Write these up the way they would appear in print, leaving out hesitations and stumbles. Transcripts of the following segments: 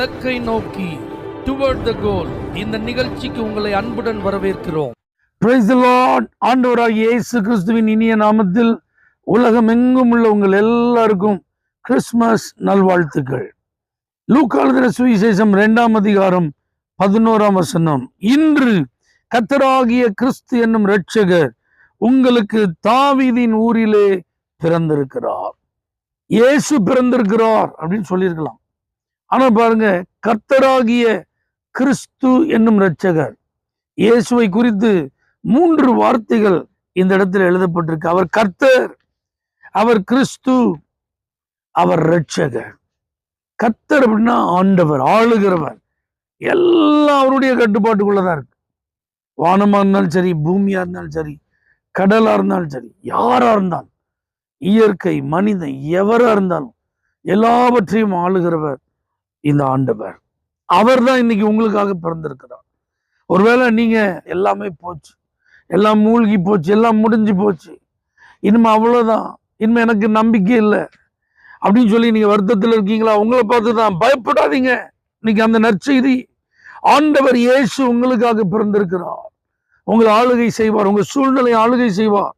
இலக்கை நோக்கி டுவர்ட் த கோல் இந்த நிகழ்ச்சிக்கு உங்களை அன்புடன் வரவேற்கிறோம். Praise the Lord. ஆண்டவராகிய இயேசு கிறிஸ்துவின் இனிய நாமத்தில் உலகம் எங்கும் உள்ள உங்கள் எல்லாருக்கும் கிறிஸ்துமஸ் நல்வாழ்த்துக்கள். லூக்கா எழுதின சுவிசேஷம் 2ஆம் அதிகாரம் 11ஆம் வசனம். இன்று கர்த்தராகிய கிறிஸ்து என்னும் இரட்சகர் உங்களுக்கு தாவீதின் ஊரிலே பிறந்திருக்கிறார். இயேசு பிறந்திருக்கிறார் அப்படின்னு சொல்லியிருக்கலாம். ஆனா பாருங்க, கர்த்தராகிய கிறிஸ்து என்னும் இரட்சகர், இயேசுவை குறித்து 3 வார்த்தைகள் இந்த இடத்துல எழுதப்பட்டிருக்கு. அவர் கர்த்தர், அவர் கிறிஸ்து, அவர் இரட்சகர். கர்த்தர் அப்படின்னா ஆண்டவர், ஆளுகிறவர். எல்லாம் அவருடைய கட்டுப்பாட்டுக்குள்ளதான் இருக்கு. வானமா இருந்தாலும் சரி, பூமியா இருந்தாலும் சரி, கடலா இருந்தாலும் சரி, யாரா இருந்தாலும், இயற்கை, மனிதன், எவரா இருந்தாலும் எல்லாவற்றையும் ஆளுகிறவர் இந்த ஆண்டவர். அவர் தான் இன்னைக்கு உங்களுக்காக பிறந்திருக்கிறார். ஒருவேளை நீங்க எல்லாமே போச்சு, எல்லாம் மூழ்கி போச்சு, எல்லாம் முடிஞ்சு போச்சு, இனிமே அவ்வளவுதான், இனிமே எனக்கு நம்பிக்கை இல்லை அப்படின்னு சொல்லி நீங்க வருத்தத்தில் இருக்கீங்களா? உங்களை பார்த்துதான். பயப்படாதீங்க. இன்னைக்கு அந்த நற்செய்தி, ஆண்டவர் இயேசு உங்களுக்காக பிறந்திருக்கிறார். உங்களை ஆளுகை செய்வார், உங்க சூழ்நிலை ஆளுகை செய்வார்.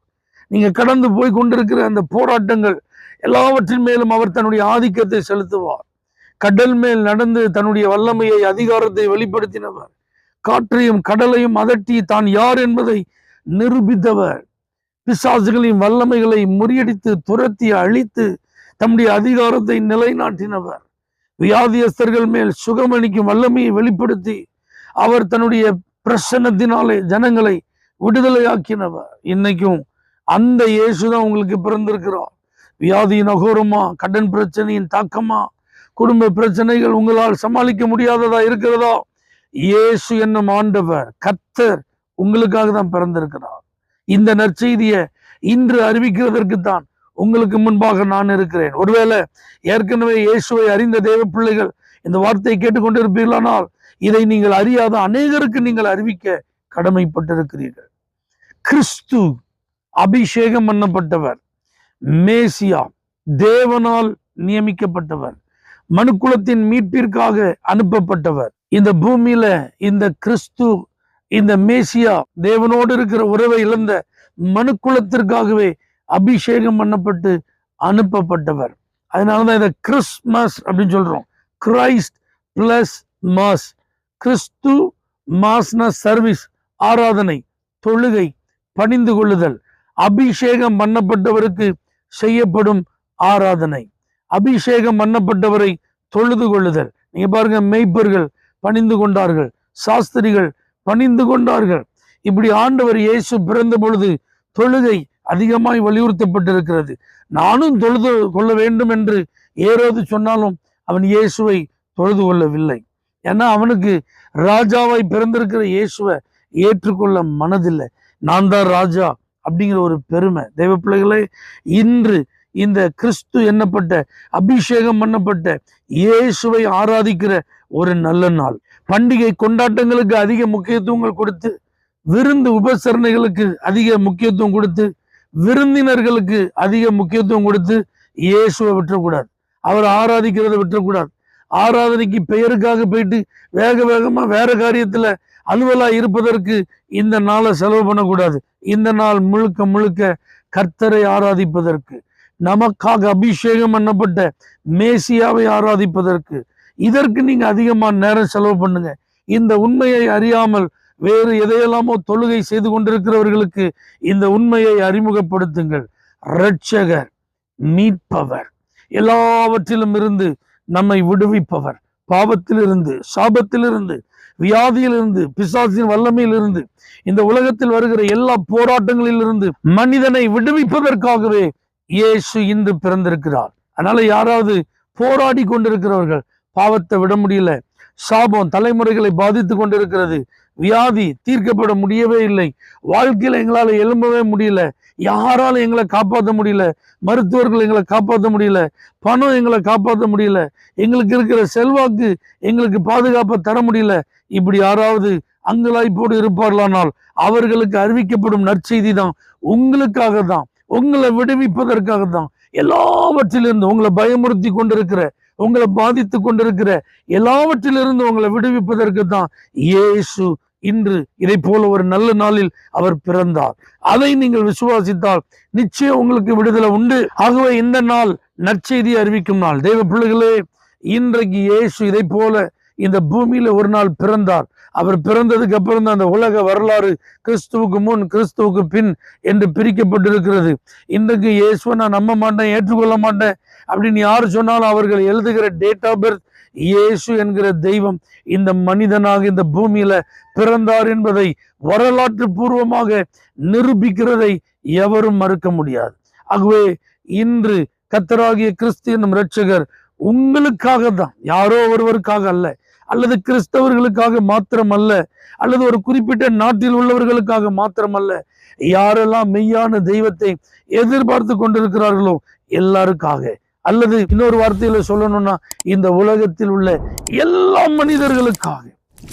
நீங்க கடந்து போய் கொண்டிருக்கிற அந்த போராட்டங்கள் எல்லாவற்றின் மேலும் அவர் தன்னுடைய ஆதிக்கத்தை செலுத்துவார். கடல் மேல் நடந்து தன்னுடைய வல்லமையை, அதிகாரத்தை வெளிப்படுத்தினவர். காற்றையும் கடலையும் அதட்டி தான் யார் என்பதை நிரூபித்தவர். பிசாசுகளின் வல்லமைகளை முறியடித்து துரத்தி அழித்து தம்முடைய அதிகாரத்தை நிலைநாட்டினவர். வியாதியஸ்தர்கள் மேல் சுகமளிக்கும் வல்லமையை வெளிப்படுத்தி அவர் தன்னுடைய பிரசன்னத்தினாலே ஜனங்களை விடுதலையாக்கினவர். இன்னைக்கும் அந்த இயேசுதான் உங்களுக்கு பிறந்திருக்கிறார். வியாதியின் அகோரமா, கடன் பிரச்சனையின் தாக்கமா, குடும்ப பிரச்சனைகள் உங்களால் சமாளிக்க முடியாததா இருக்கிறதா? இயேசு என்னும் ஆண்டவர், கர்த்தர் உங்களுக்காக தான் பிறந்திருக்கிறார். இந்த நற்செய்தியை இன்று அறிவிக்கிறதற்கு தான் உங்களுக்கு முன்பாக நான் இருக்கிறேன். ஒருவேளை ஏற்கனவே இயேசுவை அறிந்த தேவ பிள்ளைகள் இந்த வார்த்தையை கேட்டுக்கொண்டிருப்பீர்களானால், இதை நீங்கள் அறியாத அநேகருக்கு நீங்கள் அறிவிக்க கடமைப்பட்டிருக்கிறீர்கள். கிறிஸ்து அபிஷேகம் பண்ணப்பட்டவர், மேசியா, தேவனால் நியமிக்கப்பட்டவர், மனுக்குலத்தின் மீட்பிற்காக அனுப்பப்பட்டவர். இந்த பூமியில இந்த கிறிஸ்து, இந்த மேசியா, தேவனோடு இருக்கிற உறவை இழந்த மனுக்குலத்திற்காகவே அபிஷேகம் பண்ணப்பட்டு அனுப்பப்பட்டவர். அதனாலதான் இதை கிறிஸ்மஸ் அப்படின்னு சொல்றோம். Christ plus mass. கிறிஸ்து மாஸ்னா சர்வீஸ், ஆராதனை, தொழுகை, பணிந்து கொள்ளுதல். அபிஷேகம் பண்ணப்பட்டவருக்கு செய்யப்படும் ஆராதனை, அபிஷேகம் பண்ணப்பட்டவரை தொழுது கொள்ளுதல். நீங்க பாருங்க, மெய்ப்பர்கள் பணிந்து கொண்டார்கள், சாஸ்திரிகள் பணிந்து கொண்டார்கள். இப்படி ஆண்டவர் இயேசு பிறந்த பொழுது தொழுகை அதிகமாய் வலியுறுத்தப்பட்டிருக்கிறது. நானும் தொழுது கொள்ள வேண்டும் என்று ஏரோது சொன்னாலும் அவன் இயேசுவை தொழுது கொள்ளவில்லை. ஏன்னா அவனுக்கு ராஜாவாய் பிறந்திருக்கிற இயேசுவை ஏற்றுக்கொள்ள மனதில்லை. நான் தான் ராஜா அப்படிங்கிற ஒரு பெருமை. தெய்வ பிள்ளைகளே, இன்று இந்த கிறிஸ்து எண்ணப்பட்ட, அபிஷேகம் பண்ணப்பட்ட இயேசுவை ஆராதிக்கிற ஒரு நல்ல நாள். பண்டிகை கொண்டாட்டங்களுக்கு அதிக முக்கியத்துவங்கள் கொடுத்து, விருந்து உபசரணைகளுக்கு அதிக முக்கியத்துவம் கொடுத்து, விருந்தினர்களுக்கு அதிக முக்கியத்துவம் கொடுத்து இயேசுவை விட்டுறக்கூடாது. அவர் ஆராதிக்கிறத விட்டுறக்கூடாது. ஆராதனைக்கு பெயருக்காக போயிட்டு வேக வேகமா வேற காரியத்துல அலுவலா இருப்பதற்கு இந்த நாளை செலவு பண்ணக்கூடாது. இந்த நாள் முழுக்க முழுக்க கர்த்தரை ஆராதிப்பதற்கு, நமக்காக அபிஷேகம் பண்ணப்பட்ட மேசியாவை ஆராதிப்பதற்கு, இதற்கு நீங்க அதிகமான நேரம் செலவு பண்ணுங்க. இந்த உண்மையை அறியாமல் வேறு எதையெல்லாமோ தொழுகை செய்து கொண்டிருக்கிறவர்களுக்கு இந்த உண்மையை அறிமுகப்படுத்துங்கள். இரட்சகர், மீட்பவர், எல்லாவற்றிலும் இருந்து நம்மை விடுவிப்பவர், பாவத்திலிருந்து, சாபத்திலிருந்து, வியாதியிலிருந்து, பிசாசின் வல்லமையிலிருந்து, இந்த உலகத்தில் வருகிற எல்லா போராட்டங்களிலிருந்து மனிதனை விடுவிப்பதற்காகவே இயேசு இன்று பிறந்திருக்கிறார். அதனால யாராவது போராடி கொண்டிருக்கிறவர்கள், பாவத்தை விட முடியல, சாபம் தலைமுறைகளை பாதித்து கொண்டிருக்கிறது, வியாதி தீர்க்கப்பட முடியவே இல்லை, வாழ்க்கையில எங்களால எழும்பவே முடியல, யாராலும் எங்களை காப்பாற்ற முடியல, மருத்துவர்கள் எங்களை காப்பாற்ற முடியல, பணம் எங்களை காப்பாற்ற முடியல, எங்களுக்கு இருக்கிற செல்வாக்கு எங்களுக்கு பாதுகாப்பை தர முடியல, இப்படி யாராவது அங்கலாய்ப்போடு இருப்பார்களானால் அவர்களுக்கு அறிவிக்கப்படும் நற்செய்தி தான் உங்களுக்காக தான், உங்களை விடுவிப்பதற்காக தான். எல்லாவற்றிலிருந்து உங்களை பயமுறுத்தி கொண்டிருக்கிற உங்களை பாதித்து கொண்டிருக்கிற எல்லாவற்றிலிருந்து உங்களை விடுவிப்பதற்கு தான் இயேசு இன்று இதை போல ஒரு நல்ல நாளில் அவர் பிறந்தார். அதை நீங்கள் விசுவாசித்தால் நிச்சயம் உங்களுக்கு விடுதலை உண்டு. ஆகவே இந்த நாள் நற்செய்தியை அறிவிக்கும் நாள். தேவ பிள்ளைகளே, இன்றைக்கு இயேசு இதை போல இந்த பூமியில ஒரு நாள் பிறந்தார். அவர் பிறந்ததுக்கு அப்புறம் தான் அந்த உலக வரலாறு கிறிஸ்துவுக்கு முன் கிறிஸ்துவுக்கு பின் என்று பிரிக்கப்பட்டிருக்கிறது. இன்றைக்கு இயேசுவை நான் நம்ப மாட்டேன், ஏற்றுக்கொள்ள மாட்டேன் அப்படின்னு யார் சொன்னாலும் அவர்கள் எழுதுகிற டேட் ஆஃப் பர்த் இயேசு என்கிற தெய்வம் இந்த மனிதனாக இந்த பூமியில பிறந்தார் என்பதை வரலாற்று பூர்வமாக நிரூபிக்கிறதை எவரும் மறுக்க முடியாது. ஆகவே இன்று கர்த்தராகிய கிறிஸ்து என்னும் இரட்சகர் உங்களுக்காக தான், யாரோ ஒருவருக்காக அல்ல, அல்லது கிறிஸ்தவர்களுக்காக மாத்திரம் அல்ல, அல்லது ஒரு குறிப்பிட்ட நாட்டில் உள்ளவர்களுக்காக மாத்திரம் அல்ல, யாரெல்லாம் மெய்யான தெய்வத்தை எதிர்பார்த்து கொண்டிருக்கிறார்களோ எல்லாருக்காக, அல்லது இன்னொரு வார்த்தையில சொல்லணும்னா இந்த உலகத்தில் உள்ள எல்லா மனிதர்களுக்காக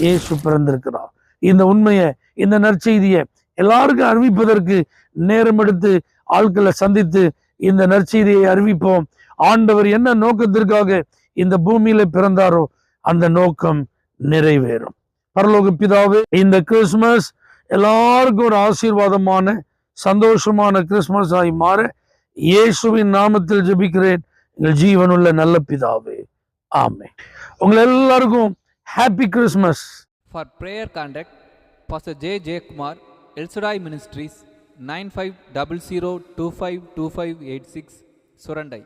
இயேசு பிறந்திருக்கிறார். இந்த உண்மையை, இந்த நற்செய்தியை எல்லாருக்கும் அறிவிப்பதற்கு நேரம் எடுத்து ஆட்களை சந்தித்து இந்த நற்செய்தியை அறிவிப்போம். ஆண்டவர் என்ன நோக்கத்திற்காக இந்த பூமியில பிறந்தாரோ அந்த நோக்கம் நிறைவேறும். பரலோக பிதாவே, இந்த கிறிஸ்துமஸ் எல்லாருக்கும் ஒரு ஆசீர்வாதமான சந்தோஷமான கிறிஸ்துமஸ் ஆகி மாற இயேசுவின் நாமத்தில் ஜெபிக்கிறேன் எங்கள் ஜீவனுள்ள நல்ல பிதாவே, ஆமென். உங்களை எல்லாருக்கும் happy Christmas. For prayer contact, Pastor J. J. Kumar, El Shaddai Ministries, 9500252586, Surandai.